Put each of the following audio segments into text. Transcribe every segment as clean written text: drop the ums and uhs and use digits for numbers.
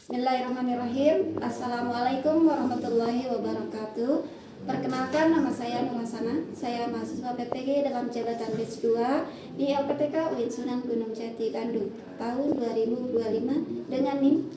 Bismillahirrahmanirrahim. Assalamualaikum warahmatullahi wabarakatuh. Perkenalkan, nama saya Nur Hasanah. Saya mahasiswa PPG dalam jabatan Batch 2 di LPTK UIN Sunan Gunung Jati, Bandung tahun 2025 dengan NIM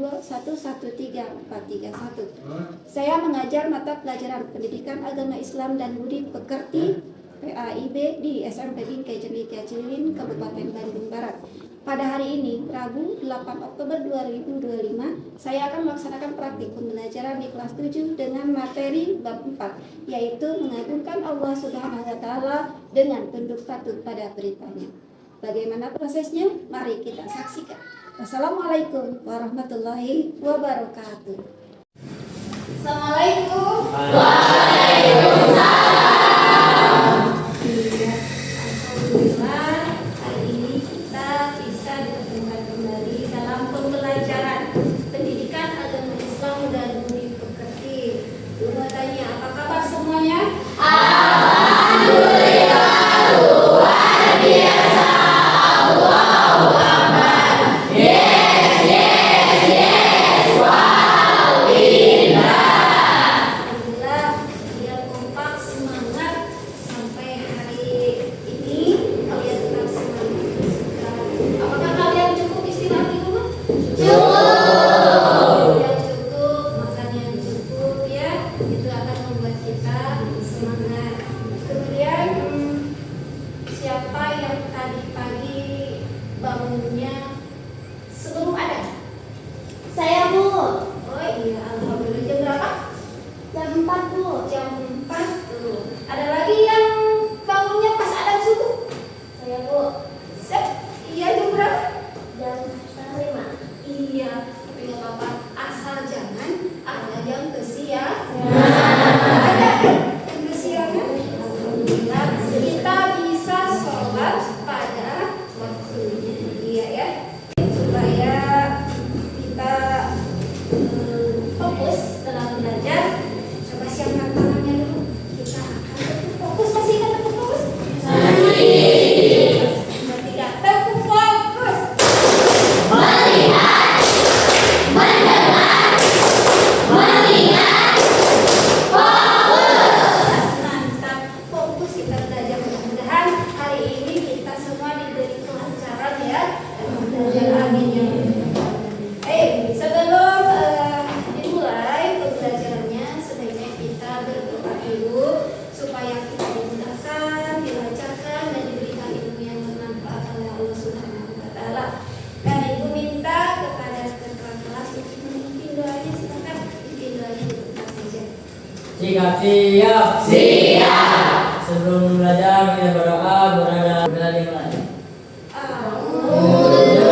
525211341. Saya mengajar mata pelajaran Pendidikan Agama Islam dan Budi Pekerti PAIB di SMP Bingkai Cendekia Cililin, Kabupaten Bandung Barat. Pada hari ini, Rabu 8 Oktober 2025, saya akan melaksanakan praktik pembelajaran di kelas 7 dengan materi bab 4, yaitu mengagungkan Allah Subhanahu wa Ta'ala dengan tunduk patuh pada beritanya. Bagaimana prosesnya? Mari kita saksikan. Wassalamualaikum warahmatullahi wabarakatuh. Assalamualaikum. Waalaikumsalam. Alhamdulillah, hari ini kita bisa dipertemukan kembali dalam pembelajaran Pendidikan Agama Islam dan Budi Pekerti. Dulu tanya, apa kabar semuanya? Alhamdulillah, luar biasa. Allahu Akbar. Yes. Wow, indah. Alhamdulillah, dia kompak, semangat sampai hari ini. Kalian tetap semangat. Apakah kalian cukup istirahat di rumah? Cukup. Yang cukup, makan yang cukup ya. Itu akan membuat kita semangat. Kemudian siapa yang tadi pagi bangunnya sebelum ada? Saya, Bu. Oh iya, alhamdulillah. Jam berapa? Jam 4, Bu. Jam 4 tuh. Ada lagi yang bangunnya pas ada subuh? Saya, Bu. Iya, jam berapa? Jam 5. Iya, tapi nggak apa-apa. Asal jangan ada yang kesiangan. Ada yang kesiangan. Alhamdulillah, kita bisa sholat pada waktunya. Iya ya, supaya kita fokus dalam belajar. Coba siapkan tangannya dulu. Kita akan fokus. Masih ingat tetap fokus? Bertiga, tetap fokus. Melihat, mendengar, mengingat, fokus. Mantap, fokus kita belajar. Mudah-mudahan hari ini kita semua diberi kelancaran ya. Belajar amin ya. Sebelum dimulai pembelajarannya, sebaiknya kita berdoa dulu supaya kita dimudahkan, dilancarkan, dan diberikan ilmu yang bermanfaat oleh Allah Subhanahu wa Ta'ala. Dan Ibu minta kepada ketua kelas untuk memimpin doanya. Silakan memimpin doanya untuk kelas saja. Siap. Sebelum belajar kita berdoa berada dimulai. Alhamdulillah.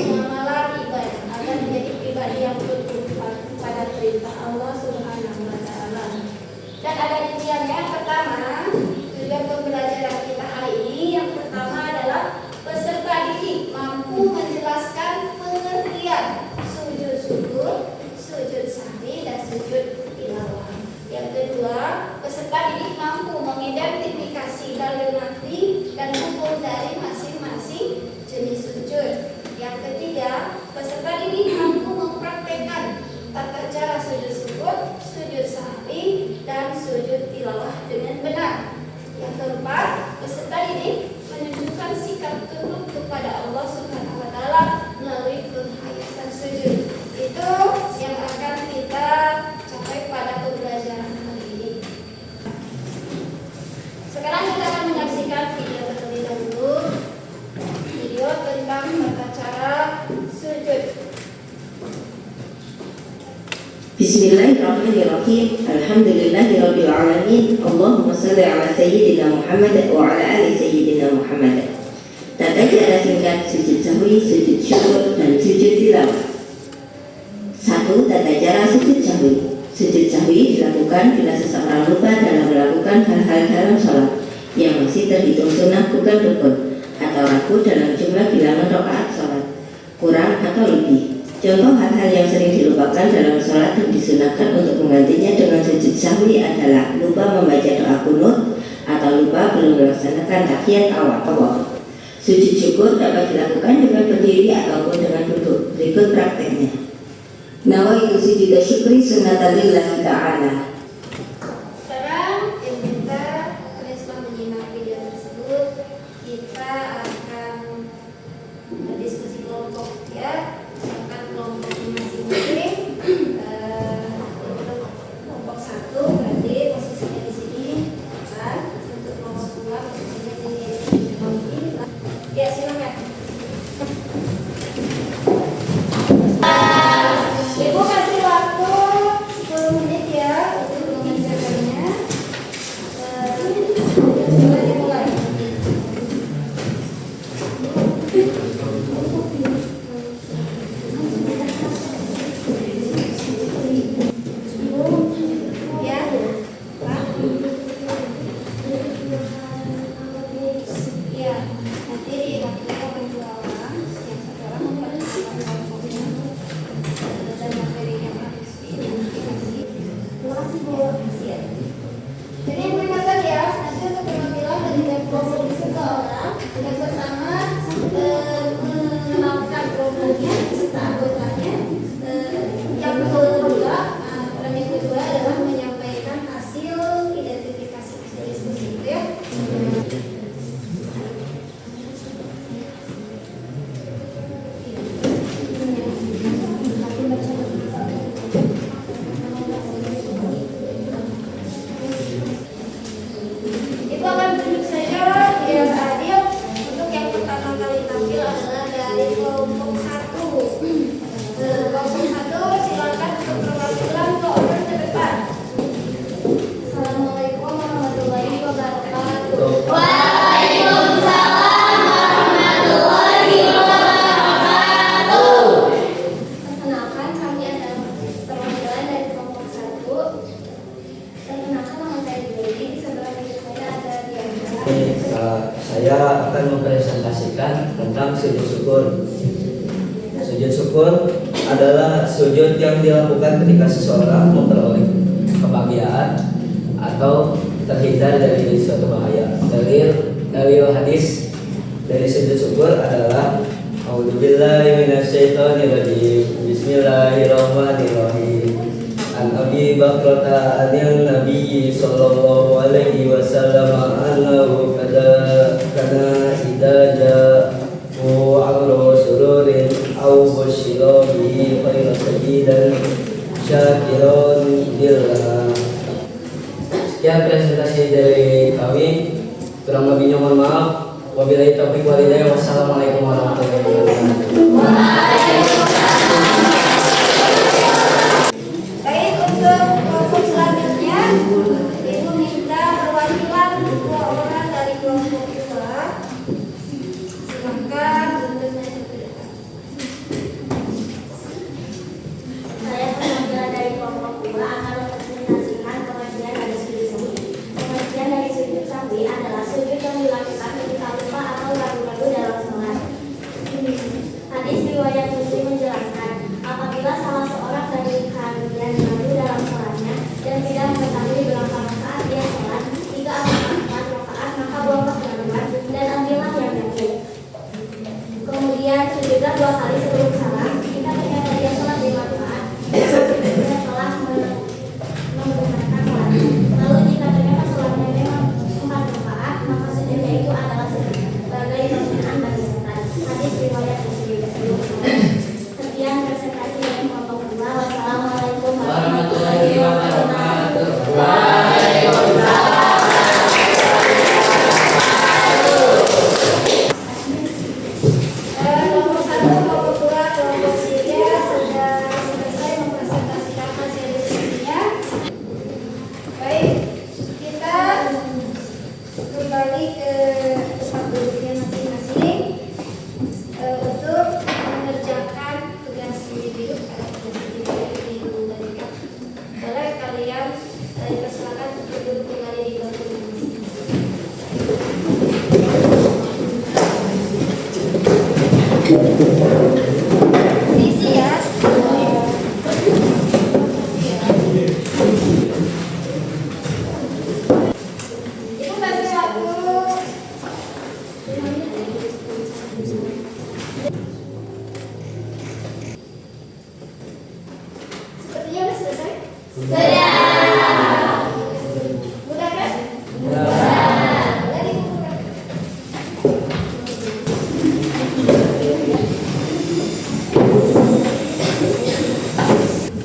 amalan ibadah agar menjadi pribadi yang betul pada perintah Allah Subhanahu wa taala. Dan ada rinciannya. Pertama, tujuan pembelajaran kita hari ini yang pertama adalah peserta didik mampu menjelaskan pengertian sujud syukur, sujud sahwi, dan sujud tilawah. Yang kedua, peserta didik mampu mengidentifikasi dalil nafsi dan hukum dari masing-masing jenis sujud. Yang ketiga, peserta didik mampu mempraktekkan tata cara sujud syukur, sujud sahwi, dan sujud tilawah dengan benar. Yang keempat, peserta didik menunjukkan sikap tunduk kepada Allah Subhanahu wa taala melalui penghayatan sujud. Itu yang akan kita capai pada pembelajaran hari ini. Sekarang kita akan menyaksikan video terlebih dahulu. Video tentang tata cara sujud. Bismillahirrahmanirrahim. Alhamdulillahirabbil alamin. Allahumma shalli ala sayyidina Muhammad wa ala ali sayyidina Muhammad. Tata cara singkat sujud sahwi, sujud syukur, dan sujud tilawah. 1. Tata cara sujud sahwi. Sujud sahwi dilakukan bila seseorang lupa dalam melakukan hal-hal dalam sholat yang masih terhitung sunnah bukan rukun, atau ragu dalam jumlah bilangan rakaat sholat, kurang atau lebih. Contoh hal-hal yang sering dilupakan dalam sholat dan disunahkan untuk menggantinya dengan sujud sahwi adalah lupa membaca doa kunut atau lupa belum melaksanakan tahiyat awal. Sujud syukur dapat dilakukan dengan berdiri ataupun dengan duduk. Berikut prakteknya. Nawaitu sujud syukri sunnatan lillahi ta'ala. Sekarang kita setelah menyimak video tersebut, kita akan berdiskusi kelompok ya. Silakan kelompoknya masing-masing. Untuk kelompok 1 berarti posisinya di sini, kan? Untuk kelompok 2 posisinya di sini. Ya, silakan. Ibu kasih waktu 10 menit ya untuk mengerjakannya. Mulai. Ya, Pak. Ya, nanti diwakilkan oleh 2 orang. Yang 1 orang memperkenalkan kelompoknya dan materi yang harus diidentifikasi. Terima kasih Bu. Ya. Jadi yang pertama ya, nanti untuk penampilan dari kelompok di sekolah, yang pertama mengenalkan kelompoknya serta anggotanya. Yang kedua adalah menyampaikan hasil identifikasi diskusi itu ya. Itu akan tunjuk saja yang adil. Untuk yang pertama kali tampil adalah dari kelompok 1. Kelompok 1 silakan untuk perwakilan ke order terdepan. Assalamualaikum warahmatullahi wabarakatuh. Waalaikumsalam warahmatullahi wabarakatuh. Perkenalkan, kami adalah perwakilan dari kelompok 1. Perkenalkan, nama saya Dewi. Di sebelah kiri saya ada Diana. Saya akan mempresentasikan tentang sujud syukur. Sujud syukur adalah sujud yang dilakukan ketika seseorang memperoleh kebahagiaan atau terhindar dari suatu bahaya. Dalil hadis dari sujud syukur adalah A'udzubillahi minasyaitonirrajim. Bismillahirrahmanirrahim. An Abi Bakrata anil Nabi sallallahu alaihi wasallam annahu kana idza ja'u amru sururin aw busyira bihi khairan sajidan syakiran lillah. Sekian presentasi dari kami. Kurang lebihnya mohon maaf. Wabillahi taufiq wal hidayah. Wassalamualaikum warahmatullahi wabarakatuh. Baik, untuk kelompok selanjutnya, Ibu minta perwakilan 2 orang dari kelompok 2. Silakan untuk naik ke depan. Kemudian sujudlah 2 kali sebelum salam. Kita ternyata dia sholat 5 rakaat. Kita telah membenarkan sholatnya. Lalu jika ternyata sholatnya memang 4 rakaat, maka sujudnya itu adalah sebagai penghinaan bagi setan. Hadis riwayat Muslim. Sekian presentasi dari kelompok 2. Wassalamualaikum warahmatullahi wabarakatuh. Kelompok 1, kelompok 2, kelompok 3 sudah selesai mempresentasikan hasil diskusinya. Baik, kita kembali ke tempat duduknya masing-masing untuk mengerjakan tugas hidup boleh kalian dipersilakan untuk duduk kembali di bangku isi ya. Ibu kasih waktu 5 menit. Sepertinya sudah selesai. Mudah kan? Boleh dibuka.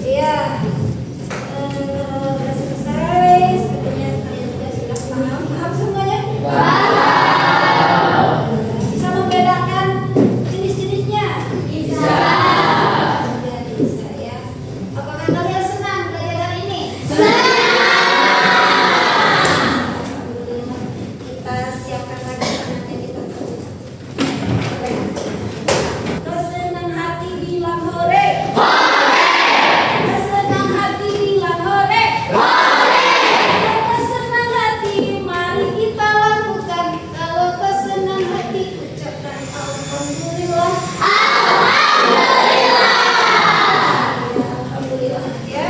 Iya, sudah selesai. Sepertinya kalian sudah paham semuanya. Bisa membedakan jenis-jenisnya? Bisa ya. Apakah kalian senang belajar hari ini? Alhamdulillah. Kita siapkan lagi nanti kita kesenang hati bilang hore. Kesenang hati bilang hore. Kesenang hati mari kita lakukan. Kalau kesenang hati ucapkan alhamdulillah. Alhamdulillah ya,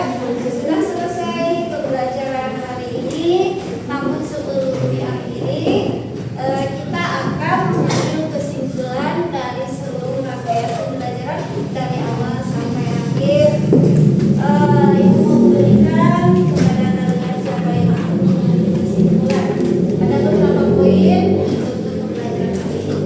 sudah selesai pembelajaran hari ini. Namun sebelum diakhiri, kita akan mengambil kesimpulan dari seluruh rangkaian pembelajaran dari awal sampai akhir. Ibu memberikan kepada kalian siapa yang akan mengambil kesimpulan. Ada beberapa poin untuk pembelajaran hari ini.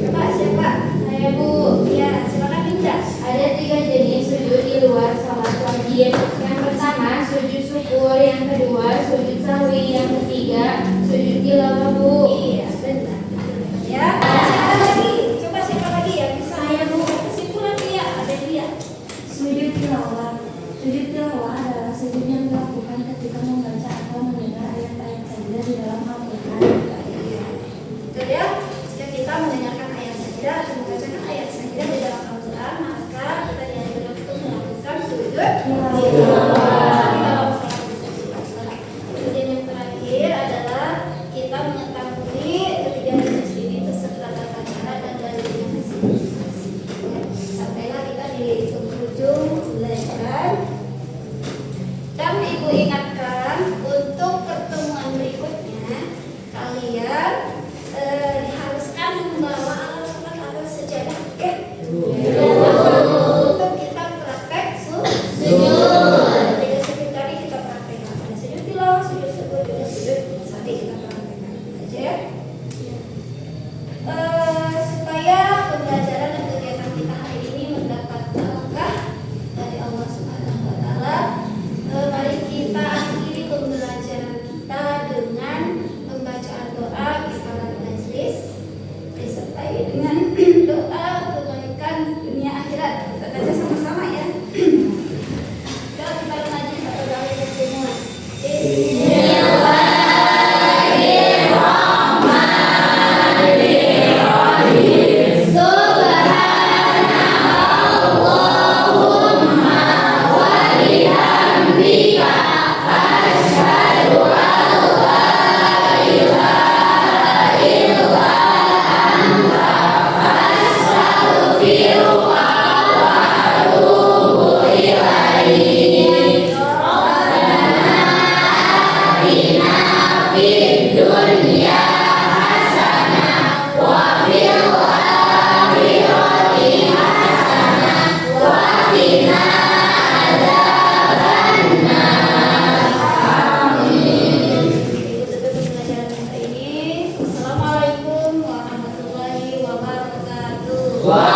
Coba siapa? Saya Bu. Ya, silakan Linda. Ada 3 jenis sujud di luar salat wajib. Yang pertama sujud syukur, yang kedua sujud sahwi, yang ketiga sujud tilawah, Bu. Iya, benar. Ya, siapa lagi? Coba siapa lagi ya? Bisa saya Bu. Kesimpulan dia, ada dia. Sujud tilawah. Sujud tilawah adalah sujud yang dilakukan ketika membaca atau mendengar ayat-ayat saja di dalam Al-Quran. Itu dia. Jika kita mendengarkan ayat saja atau membacakan ayat saja di dalam Al-Quran, maka kita dianjurkan untuk melakukan sujud tilawah. Kemudian yang terakhir adalah kita mengetahui ketiga jenis ini beserta tata cara dan dalilnya masing-masing. Sampailah kita di penghujung belajar. Dan Ibu ingatkan untuk pertemuan berikutnya kalian diharuskan membawa alat sholat atau sejadah ya. Untuk kita praktek sujud. Tiga sujud tadi kita praktekkan. Ada sujud tilawah, sujud syukur, juga sujud sahwi kita praktekkan aja ya. Supaya pembelajaran dan kegiatan kita hari ini mendapat berkah dari Allah Subhanahu wa taala. Mari kita akhiri pembelajaran kita dengan pembacaan doa kifarat majlis disertai dengan doa kebaikan dunia akhirat. Kita baca sama-sama ya. Doa kifarat majlis atau doa yang semua. dunia hasanah wa fil akhirati Waalaikumsalam.